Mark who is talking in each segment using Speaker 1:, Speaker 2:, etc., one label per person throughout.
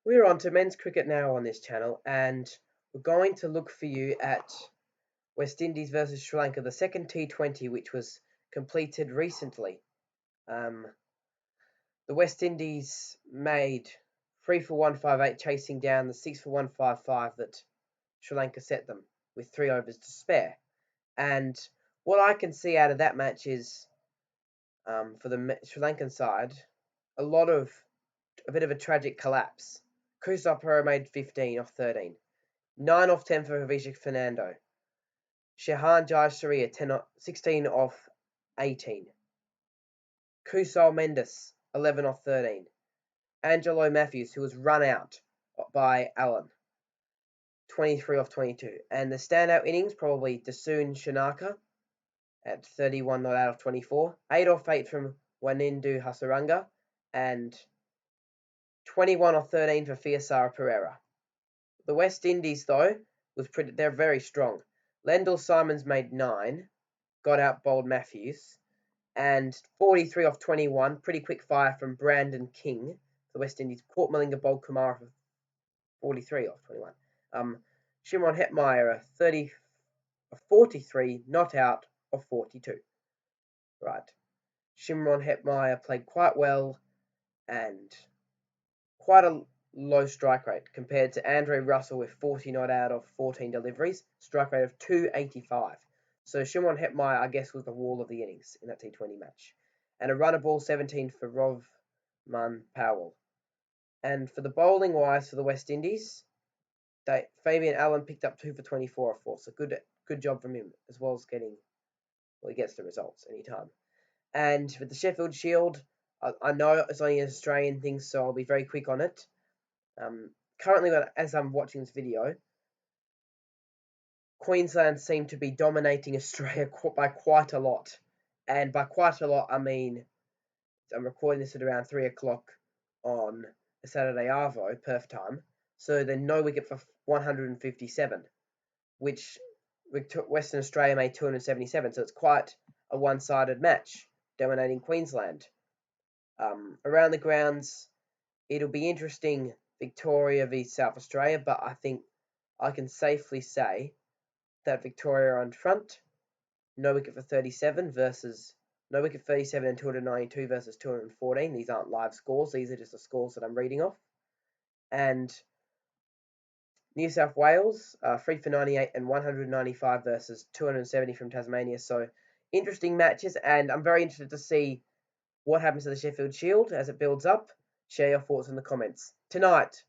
Speaker 1: We're on to men's cricket now on this channel, and we're going to look for you at West Indies versus Sri Lanka, the second T20, which was completed recently. The West Indies made 3 for 158, chasing down the 6 for 155 that Sri Lanka set them with 3 overs to spare. And what I can see out of that match is, for the Sri Lankan side, a bit of a tragic collapse. Kusal Perera made 15 off 13. 9 off 10 for Avishek Fernando. Shehan Jayasuriya 16 off 18. Kusal Mendes 11 off 13. Angelo Matthews, who was run out by Allen, 23 off 22. And the standout innings, probably Dasun Shanaka at 31 not out of 24. 8 off 8 from Wanindu Hasaranga. And 21 off 13 for Fiasara Pereira. The West Indies, though, they're very strong. Lendl Simons made 9, got out bowled Matthews, and 43 off 21, pretty quick fire from Brandon King. The West Indies Port Malinga bowled Kumar for 43 off 21. Shimron Hetmeyer a 43 not out of 42. Right. Shimron Hetmeyer played quite well and quite a low strike rate compared to Andre Russell with 40 not out of 14 deliveries, strike rate of 285. So Shimron Hetmeyer, I guess, was the wall of the innings in that T20 match. And a runner ball 17 for Rovman Powell. And for the bowling wise for the West Indies, Fabian Allen picked up 2 for 24 off 4. So good job from him, as well as he gets the results anytime. And with the Sheffield Shield, I know it's only an Australian thing, so I'll be very quick on it. Currently, as I'm watching this video, Queensland seem to be dominating Australia by quite a lot. And by quite a lot, I mean, I'm recording this at around 3 o'clock on a Saturday Arvo, Perth time. So then no wicket for 157, which Western Australia made 277. So it's quite a one-sided match, dominating Queensland. Around the grounds, it'll be interesting, Victoria v South Australia, but I think I can safely say that Victoria are on front. No wicket for 37 versus no wicket 37 and 292 versus 214. These aren't live scores. These are just the scores that I'm reading off. And New South Wales, 3 for 98 and 195 versus 270 from Tasmania. So interesting matches, and I'm very interested to see what happens to the Sheffield Shield as it builds up. Share your thoughts in the comments. Tonight,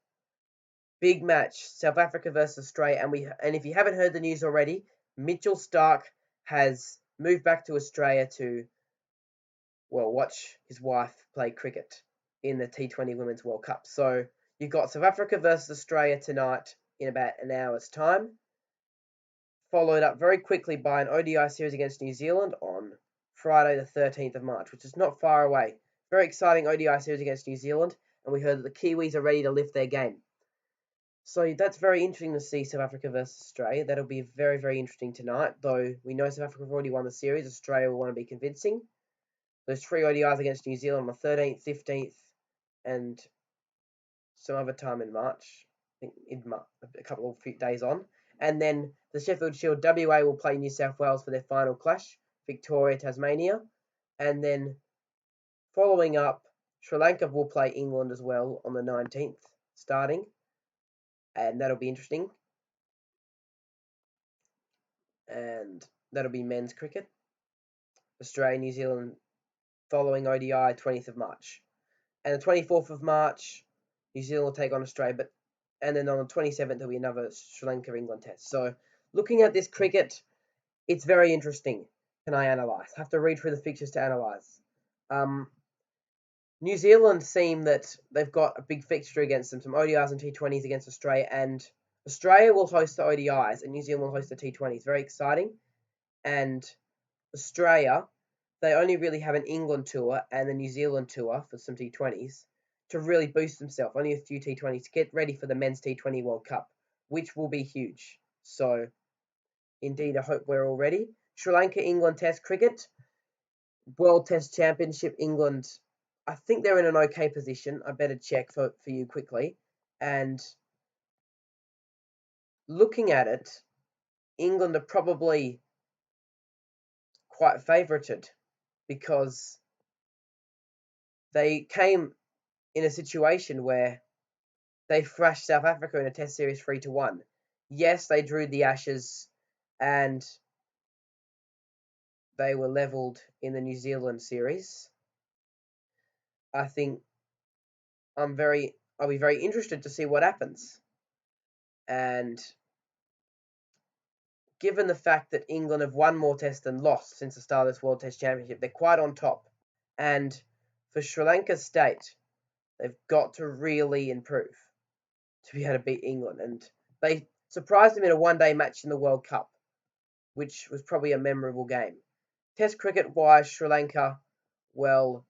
Speaker 1: big match, South Africa versus Australia, and if you haven't heard the news already, Mitchell Starc has moved back to Australia to, watch his wife play cricket in the T20 Women's World Cup. So you've got South Africa versus Australia tonight in about an hour's time, followed up very quickly by an ODI series against New Zealand on Friday the 13th of March, which is not far away. Very exciting ODI series against New Zealand, and we heard that the Kiwis are ready to lift their game. So that's very interesting to see South Africa versus Australia. That'll be very, very interesting tonight, though we know South Africa have already won the series. Australia will want to be convincing. There's 3 ODIs against New Zealand on the 13th, 15th, and some other time in March. I think a couple of days on. And then the Sheffield Shield, WA will play New South Wales for their final clash, Victoria, Tasmania. And then following up, Sri Lanka will play England as well on the 19th, starting. And that'll be interesting. And that'll be men's cricket. Australia, New Zealand, following ODI, 20th of March. And the 24th of March, New Zealand will take on Australia, and then on the 27th, there'll be another Sri Lanka-England test. So looking at this cricket, it's very interesting. Can I analyse? I have to read through the fixtures to analyse. New Zealand seem that they've got a big fixture against them, some ODIs and T20s against Australia, and Australia will host the ODIs and New Zealand will host the T20s. Very exciting. And Australia, they only really have an England tour and the New Zealand tour for some T20s to really boost themselves. Only a few T20s to get ready for the men's T20 World Cup, which will be huge. So, indeed, I hope we're all ready. Sri Lanka, England Test cricket, World Test Championship, England. I think they're in an okay position. I better check for you quickly. And looking at it, England are probably quite favoured because they came in a situation where they thrashed South Africa in a Test series 3-1. Yes, they drew the Ashes and they were levelled in the New Zealand series. I think I'll be very interested to see what happens. And given the fact that England have won more tests than lost since the start of this World Test Championship, they're quite on top. And for Sri Lanka State, they've got to really improve to be able to beat England. And they surprised them in a one-day match in the World Cup, which was probably a memorable game. Test cricket-wise, Sri Lanka, well,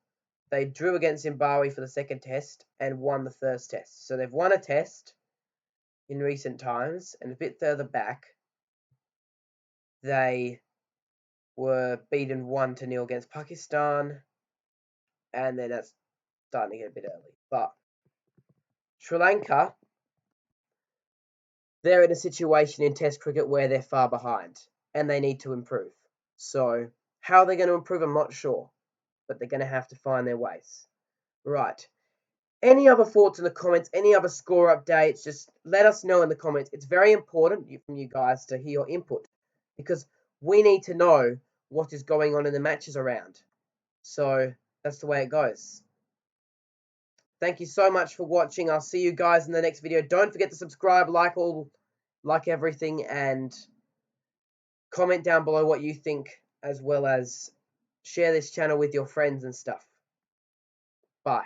Speaker 1: they drew against Zimbabwe for the second test and won the first test. So they've won a test in recent times, and a bit further back, they were beaten 1-0 against Pakistan, and then that's starting to get a bit early. But Sri Lanka, they're in a situation in Test cricket where they're far behind, and they need to improve. So how they're going to improve, I'm not sure, but they're going to have to find their ways. Right. Any other thoughts in the comments? Any other score updates? Just let us know in the comments. It's very important from you guys to hear your input because we need to know what is going on in the matches around. So that's the way it goes. Thank you so much for watching. I'll see you guys in the next video. Don't forget to subscribe, like everything, and comment down below what you think, as well as share this channel with your friends and stuff. Bye.